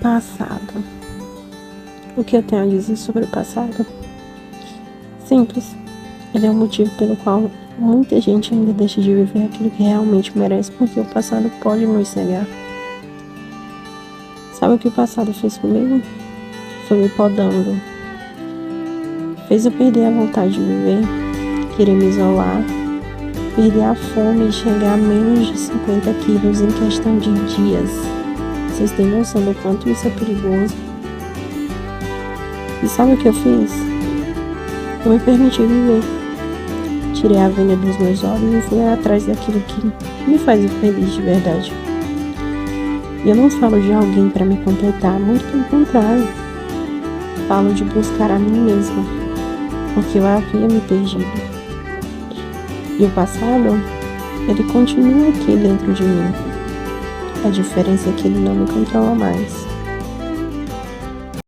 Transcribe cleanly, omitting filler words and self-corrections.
Passado. O que eu tenho a dizer sobre o passado? Simples. Ele é o motivo pelo qual muita gente ainda deixa de viver aquilo que realmente merece, porque o passado pode nos cegar. Sabe o que o passado fez comigo? Foi me podando. Fez eu perder a vontade de viver, querer me isolar, perder a fome e chegar a menos de 50 quilos em questão de dias. Vocês têm noção do quanto isso é perigoso? E sabe o que eu fiz? Eu me permiti viver. Tirei a venda dos meus olhos e fui atrás daquilo que me faz feliz de verdade. E eu não falo de alguém para me completar, muito pelo contrário. Falo de buscar a mim mesma, porque eu havia me perdido. E o passado, ele continua aqui dentro de mim. A diferença é que ele não me controla mais.